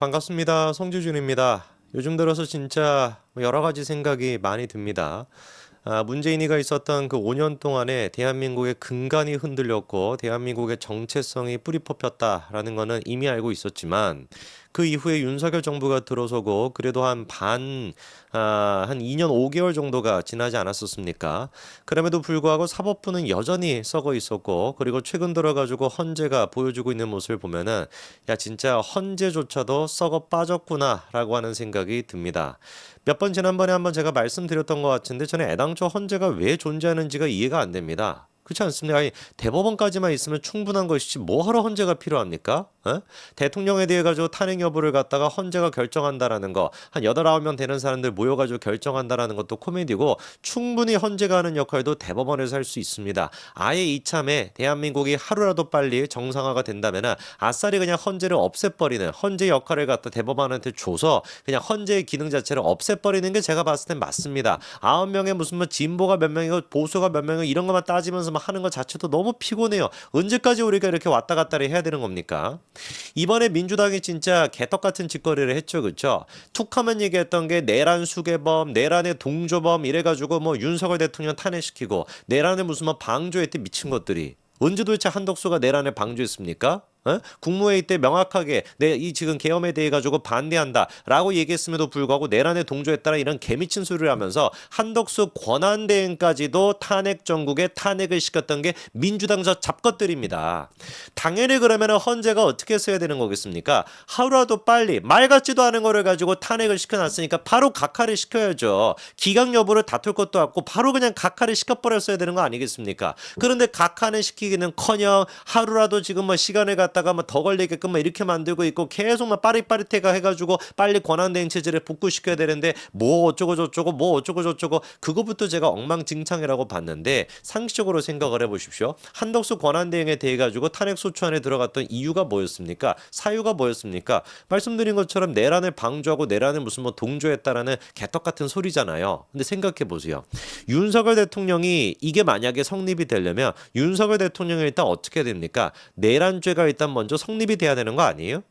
반갑습니다. 성주준입니다. 요즘 들어서 진짜 여러 가지 생각이 많이 듭니다. 문재인이가 있었던 그 5년 동안에 대한민국의 근간이 흔들렸고 대한민국의 정체성이 뿌리 뽑혔다라는 거는 이미 알고 있었지만 그 이후에 윤석열 정부가 들어서고 그래도 한 2년 5개월 정도가 지나지 않았었습니까? 그럼에도 불구하고 사법부는 여전히 썩어 있었고 그리고 최근 들어가지고 헌재가 보여주고 있는 모습을 보면은 야 진짜 헌재조차도 썩어 빠졌구나라고 하는 생각이 듭니다. 몇 번 지난번에 한번 제가 말씀드렸던 것 같은데 저는 애당초 헌재가 왜 존재하는지가 이해가 안 됩니다. 그렇지 않습니까? 아니, 대법원까지만 있으면 충분한 것이지 뭐하러 헌재가 필요합니까? 대통령에 대해 가지고 탄핵 여부를 갖다가 헌재가 결정한다라는 거, 한 8, 9명 되는 사람들 모여가지고 결정한다라는 것도 코미디고 충분히 헌재가 하는 역할도 대법원에서 할 수 있습니다. 아예 이참에 대한민국이 하루라도 빨리 정상화가 된다면은 아싸리 그냥 헌재를 없애버리는 헌재 역할을 갖다 대법원한테 줘서 그냥 헌재의 기능 자체를 없애버리는 게 제가 봤을 땐 맞습니다. 9명의 무슨 뭐 진보가 몇 명이고 보수가 몇 명이고 이런 것만 따지면서 막 하는 것 자체도 너무 피곤해요. 언제까지 우리가 이렇게 왔다 갔다를 해야 되는 겁니까? 이번에 민주당이 진짜 개떡 같은 짓거리를 했죠, 그렇죠? 툭하면 얘기했던 게 내란 수개범, 내란의 동조범 이래가지고 뭐 윤석열 대통령 탄핵시키고 내란에 무슨 뭐 방조했대 미친 것들이. 언제 도대체 한덕수가 내란을 방조했습니까? 국무회의 때 명확하게 이 지금 계엄에 대해 가지고 반대한다라고 얘기했음에도 불구하고 내란에 동조했다라 이런 개미친 소리를 하면서 한덕수 권한대행까지도 탄핵 정국에 탄핵을 시켰던 게 민주당 저 잡것들입니다. 당연히 그러면 헌재가 어떻게 써야 되는 거겠습니까? 하루라도 빨리 말 같지도 않은 거를 가지고 탄핵을 시켜놨으니까 바로 각하를 시켜야죠. 기각 여부를 다툴 것도 없고 바로 그냥 각하를 시켜버렸어야 되는 거 아니겠습니까? 그런데 각하는 시키기는커녕 하루라도 지금 뭐 시간을 갖다가 뭐 더 걸리게끔 뭐 이렇게 만들고 있고 계속 막 빠릿빠릿해가 해가지고 빨리 권한대행 체제를 복구시켜야 되는데 뭐 어쩌고 저쩌고 뭐 어쩌고 저쩌고 그거부터 제가 엉망진창이라고 봤는데 상식적으로 생각을 해보십시오. 한덕수 권한대행에 대해 가지고 탄핵소추안에 들어갔던 이유가 뭐였습니까? 사유가 뭐였습니까? 말씀드린 것처럼 내란을 방조하고 내란을 무슨 뭐 동조했다라는 개떡 같은 소리잖아요. 근데 생각해 보세요. 윤석열 대통령이 이게 만약에 성립이 되려면 윤석열 대통령이 일단 어떻게 됩니까? 내란죄가 일단 먼저 성립이 돼야 되는 거 아니에요?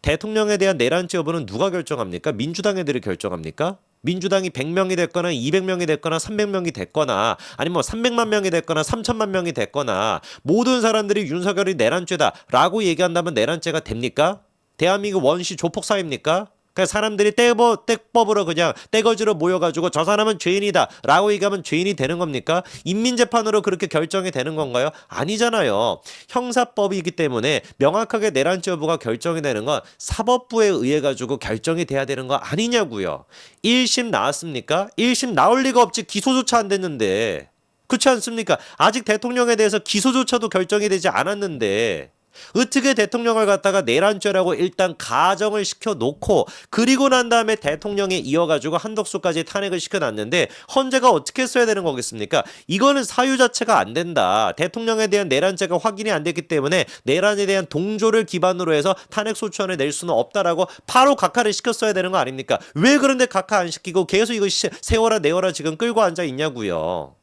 대통령에 대한 내란죄 여부는 누가 결정합니까? 민주당 애들이 결정합니까? 민주당이 100명이 됐거나 200명이 됐거나 300명이 됐거나 아니면 뭐 300만 명이 됐거나 3천만 명이 됐거나 모든 사람들이 윤석열이 내란죄다라고 얘기한다면 내란죄가 됩니까? 대한민국 원시 조폭 사입니까? 그냥 사람들이 떼법으로 그냥 떼거지로 모여가지고 저 사람은 죄인이다 라고 얘기하면 죄인이 되는 겁니까? 인민재판으로 그렇게 결정이 되는 건가요? 아니잖아요. 형사법이기 때문에 명확하게 내란죄 여부가 결정이 되는 건 사법부에 의해 가지고 결정이 돼야 되는 거 아니냐고요. 1심 나왔습니까? 1심 나올 리가 없지. 기소조차 안 됐는데. 그렇지 않습니까? 아직 대통령에 대해서 기소조차도 결정이 되지 않았는데 어떻게 대통령을 갖다가 내란죄라고 일단 가정을 시켜놓고 그리고 난 다음에 대통령에 이어가지고 한덕수까지 탄핵을 시켜놨는데 헌재가 어떻게 써야 되는 거겠습니까? 이거는 사유 자체가 안 된다. 대통령에 대한 내란죄가 확인이 안 됐기 때문에 내란에 대한 동조를 기반으로 해서 탄핵소추안을 낼 수는 없다라고 바로 각하를 시켰어야 되는 거 아닙니까? 왜 그런데 각하 안 시키고 계속 이거 세워라 내워라 지금 끌고 앉아 있냐고요.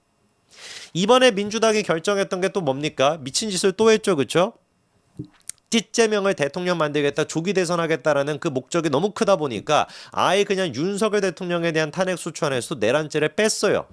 이번에 민주당이 결정했던 게 또 뭡니까? 미친 짓을 또 했죠, 그렇죠? 찌제명을 대통령 만들겠다, 조기 대선하겠다라는 그 목적이 너무 크다 보니까 아예 그냥 윤석열 대통령에 대한 탄핵 소추안에서 내란죄를 뺐어요.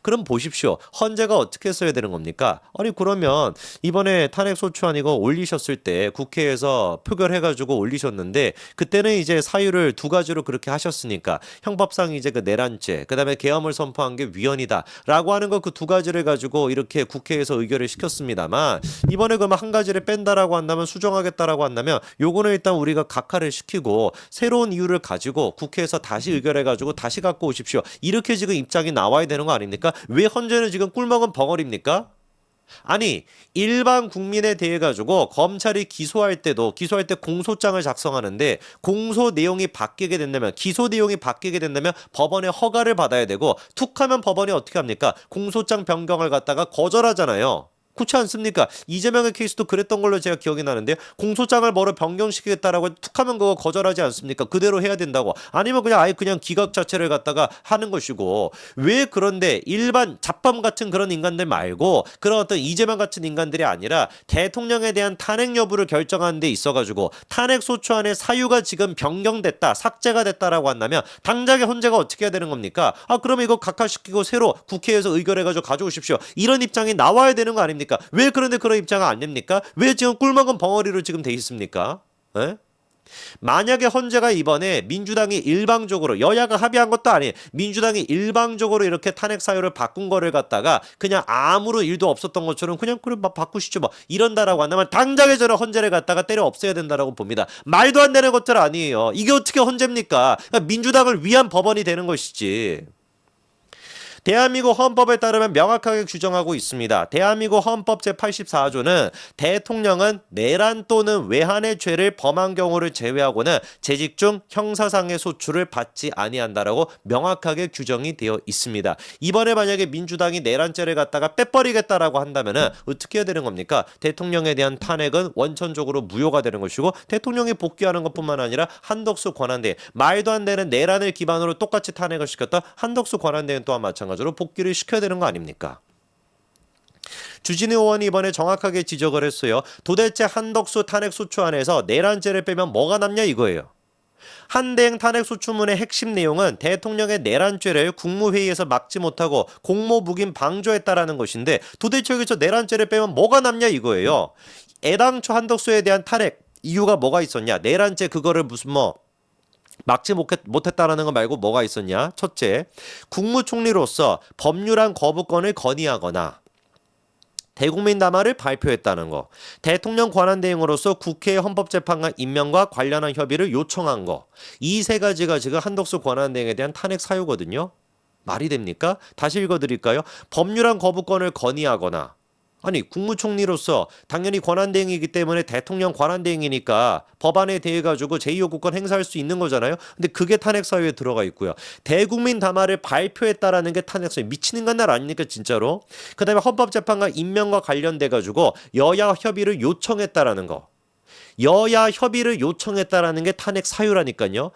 그럼 보십시오. 헌재가 어떻게 써야 되는 겁니까? 아니 그러면 이번에 탄핵 소추안 이거 올리셨을 때 국회에서 표결해가지고 올리셨는데 그때는 이제 사유를 두 가지로 그렇게 하셨으니까 형법상 이제 그 내란죄 그다음에 계엄을 선포한 게 위헌이다라고 하는 거 그 두 가지를 가지고 이렇게 국회에서 의결을 시켰습니다만 이번에 그러면 한 가지를 뺀다라고 한다면 수정하겠다라고 한다면 요거는 일단 우리가 각하를 시키고 새로운 이유를 가지고 국회에서 다시 의결해가지고 다시 갖고 오십시오. 이렇게 지금 입장이 나와야 되는 거 아닙니까? 왜 헌재는 지금 꿀먹은 벙어리입니까? 아니 일반 국민에 대해 가지고 검찰이 기소할 때 공소장을 작성하는데 공소 내용이 바뀌게 된다면 기소 내용이 바뀌게 된다면 법원의 허가를 받아야 되고 툭하면 법원이 어떻게 합니까? 공소장 변경을 갖다가 거절하잖아요. 그렇지 않습니까? 이재명의 케이스도 그랬던 걸로 제가 기억이 나는데 공소장을 뭐로 변경시키겠다라고 툭하면 그거 거절하지 않습니까? 그대로 해야 된다고. 아니면 그냥 아예 그냥 기각 자체를 갖다가 하는 것이고 왜 그런데 일반 잡범 같은 그런 인간들 말고 그런 어떤 이재명 같은 인간들이 아니라 대통령에 대한 탄핵 여부를 결정하는 데 있어가지고 탄핵 소추안의 사유가 지금 변경됐다, 삭제가 됐다라고 한다면 당장의 헌재가 어떻게 해야 되는 겁니까? 그러면 이거 각하시키고 새로 국회에서 의결해가지고 가져오십시오. 이런 입장이 나와야 되는 거 아닙니까? 왜 그런데 그런 입장은 안 냅니까? 왜 지금 꿀먹은 벙어리로 지금 돼 있습니까? 에? 만약에 헌재가 이번에 민주당이 일방적으로 여야가 합의한 것도 아니에요. 민주당이 일방적으로 이렇게 탄핵 사유를 바꾼 거를 갖다가 그냥 아무런 일도 없었던 것처럼 그냥 그래 막 바꾸시죠 뭐 이런다라고 한다면 당장에 저는 헌재를 갖다가 때려 없애야 된다라고 봅니다. 말도 안 되는 것들 아니에요. 이게 어떻게 헌재입니까? 그러니까 민주당을 위한 법원이 되는 것이지. 대한민국 헌법에 따르면 명확하게 규정하고 있습니다. 대한민국 헌법 제84조는 대통령은 내란 또는 외환의 죄를 범한 경우를 제외하고는 재직 중 형사상의 소추를 받지 아니한다라고 명확하게 규정이 되어 있습니다. 이번에 만약에 민주당이 내란죄를 갖다가 빼버리겠다라고 한다면은 어떻게 해야 되는 겁니까? 대통령에 대한 탄핵은 원천적으로 무효가 되는 것이고 대통령이 복귀하는 것뿐만 아니라 한덕수 권한대행 말도 안 되는 내란을 기반으로 똑같이 탄핵을 시켰던 한덕수 권한대행 또한 마찬가지로 복귀를 시켜야 되는 거 아닙니까? 주진우 의원이 이번에 정확하게 지적을 했어요. 도대체 한덕수 탄핵 소추안에서 내란죄를 빼면 뭐가 남냐 이거예요. 한대행 탄핵 소추문의 핵심 내용은 대통령의 내란죄를 국무회의에서 막지 못하고 공모무긴 방조했다라는 것인데 도대체 여기서 내란죄를 빼면 뭐가 남냐 이거예요. 애당초 한덕수에 대한 탄핵 이유가 뭐가 있었냐? 내란죄 그거를 무슨 막지 못했다라는 거 말고 뭐가 있었냐? 첫째, 국무총리로서 법률안 거부권을 건의하거나 대국민 담화를 발표했다는 거, 대통령 권한대행으로서 국회 헌법재판관 임명과 관련한 협의를 요청한 거, 이 세 가지가 지금 한덕수 권한대행에 대한 탄핵 사유거든요. 말이 됩니까? 다시 읽어드릴까요? 법률안 거부권을 건의하거나 아니 국무총리로서 당연히 권한대행이기 때문에 대통령 권한대행이니까 법안에 대해 가지고 제2요구권 행사할 수 있는 거잖아요. 근데 그게 탄핵 사유에 들어가 있고요. 대국민 담화를 발표했다라는 게 탄핵 사유. 미치는 건 날 아닙니까 진짜로. 그다음에 헌법재판관 임명과 관련돼 가지고 여야 협의를 요청했다라는 거. 여야 협의를 요청했다라는 게 탄핵 사유라니까요.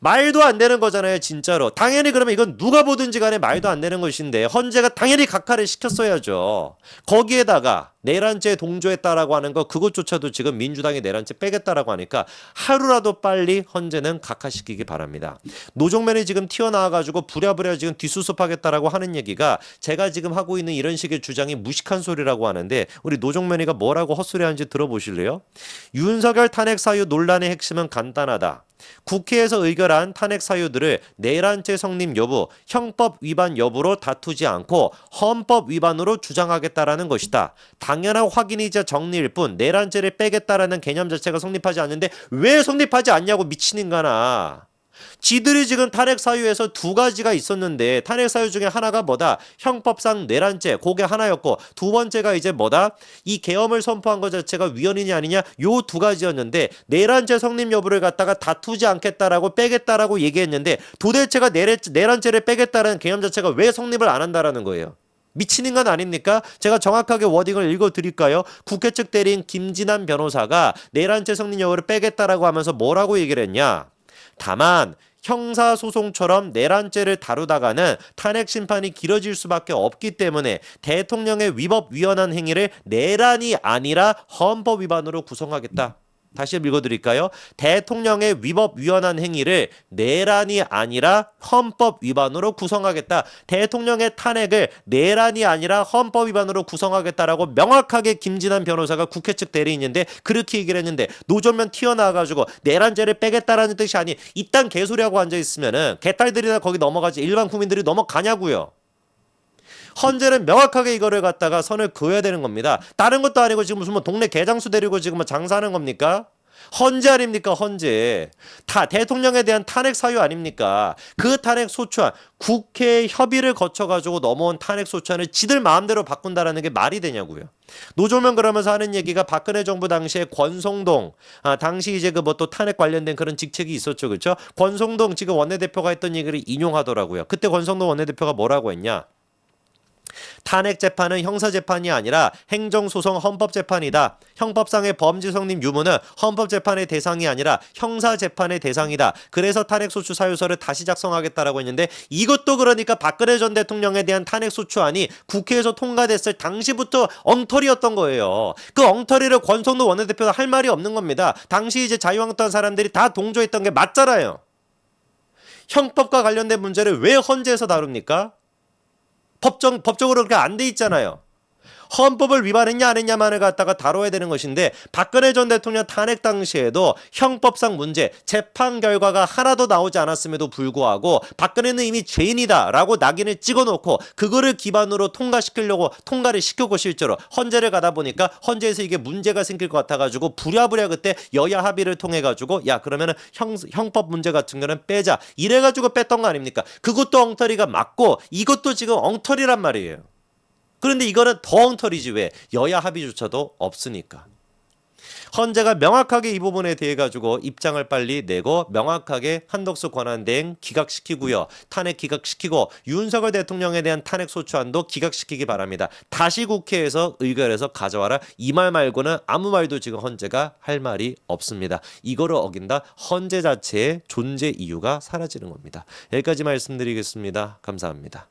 말도 안 되는 거잖아요 진짜로. 당연히 그러면 이건 누가 보든지 간에 말도 안 되는 것인데 헌재가 당연히 각하를 시켰어야죠. 거기에다가 내란죄 동조했다라고 하는 거 그것조차도 지금 민주당이 내란죄 빼겠다라고 하니까 하루라도 빨리 헌재는 각하시키기 바랍니다. 노종면이 지금 튀어나와가지고 부랴부랴 지금 뒷수습하겠다라고 하는 얘기가 제가 지금 하고 있는 이런 식의 주장이 무식한 소리라고 하는데 우리 노종면이가 뭐라고 헛소리하는지 들어보실래요? 윤석열 탄핵 사유 논란의 핵심은 간단하다. 국회에서 의결한 탄핵 사유들을 내란죄 성립 여부, 형법 위반 여부로 다투지 않고 헌법 위반으로 주장하겠다라는 것이다. 당연한 확인이자 정리일 뿐 내란죄를 빼겠다라는 개념 자체가 성립하지 않는데 왜 성립하지 않냐고 미친인간아. 지들이 지금 탄핵 사유에서 두 가지가 있었는데 탄핵 사유 중에 하나가 뭐다? 형법상 내란죄 그게 하나였고 두 번째가 이제 뭐다? 이 계엄을 선포한 것 자체가 위헌이냐 아니냐 요 두 가지였는데 내란죄 성립 여부를 갖다가 다투지 않겠다라고 빼겠다라고 얘기했는데 도대체가 내란죄를 빼겠다라는 개념 자체가 왜 성립을 안 한다라는 거예요. 미친 인간 아닙니까? 제가 정확하게 워딩을 읽어드릴까요? 국회 측 대리인 김진환 변호사가 내란죄 성립 여부를 빼겠다라고 하면서 뭐라고 얘기를 했냐? 다만 형사소송처럼 내란죄를 다루다가는 탄핵 심판이 길어질 수밖에 없기 때문에 대통령의 위법 위헌한 행위를 내란이 아니라 헌법 위반으로 구성하겠다. 다시 읽어드릴까요? 대통령의 위법 위헌한 행위를 내란이 아니라 헌법 위반으로 구성하겠다. 대통령의 탄핵을 내란이 아니라 헌법 위반으로 구성하겠다라고 명확하게 김진환 변호사가 국회 측 대리인인데 그렇게 얘기를 했는데 노조면 튀어나와가지고 내란죄를 빼겠다라는 뜻이 아니 이딴 개소리하고 앉아있으면은 개딸들이나 거기 넘어가지 일반 국민들이 넘어가냐고요. 헌재는 명확하게 이거를 갖다가 선을 그어야 되는 겁니다. 다른 것도 아니고 지금 무슨 동네 개장수 데리고 지금 장사하는 겁니까? 헌재 아닙니까? 헌재. 다 대통령에 대한 탄핵 사유 아닙니까? 그 탄핵 소추안 국회 협의를 거쳐가지고 넘어온 탄핵 소추안을 지들 마음대로 바꾼다라는 게 말이 되냐고요. 노조면 그러면서 하는 얘기가 박근혜 정부 당시에 권성동 당시 이제 그 뭐 또 탄핵 관련된 그런 직책이 있었죠, 그렇죠? 권성동 지금 원내대표가 했던 얘기를 인용하더라고요. 그때 권성동 원내대표가 뭐라고 했냐? 탄핵 재판은 형사 재판이 아니라 행정소송 헌법재판이다. 형법상의 범죄 성립 유무는 헌법재판의 대상이 아니라 형사 재판의 대상이다. 그래서 탄핵소추 사유서를 다시 작성하겠다라고 했는데 이것도 그러니까 박근혜 전 대통령에 대한 탄핵소추안이 국회에서 통과됐을 당시부터 엉터리였던 거예요. 그 엉터리를 권성도 원내대표가 할 말이 없는 겁니다. 당시 이제 자유한국당 사람들이 다 동조했던 게 맞잖아요. 형법과 관련된 문제를 왜 헌재에서 다룹니까? 법적으로 그렇게 안 돼 있잖아요. 헌법을 위반했냐 안 했냐만을 갖다가 다뤄야 되는 것인데 박근혜 전 대통령 탄핵 당시에도 형법상 문제, 재판 결과가 하나도 나오지 않았음에도 불구하고 박근혜는 이미 죄인이다라고 낙인을 찍어놓고 그거를 기반으로 통과를 시켰고 실제로 헌재를 가다 보니까 헌재에서 이게 문제가 생길 것 같아가지고 부랴부랴 그때 여야 합의를 통해가지고 야 그러면은 형법 문제 같은 거는 빼자 이래가지고 뺐던 거 아닙니까? 그것도 엉터리가 맞고 이것도 지금 엉터리란 말이에요. 그런데 이거는 더 엉터리지 왜? 여야 합의조차도 없으니까. 헌재가 명확하게 이 부분에 대해 가지고 입장을 빨리 내고 명확하게 한덕수 권한대행 기각시키고요. 탄핵 기각시키고 윤석열 대통령에 대한 탄핵 소추안도 기각시키기 바랍니다. 다시 국회에서 의결해서 가져와라. 이 말 말고는 아무 말도 지금 헌재가 할 말이 없습니다. 이거를 어긴다. 헌재 자체의 존재 이유가 사라지는 겁니다. 여기까지 말씀드리겠습니다. 감사합니다.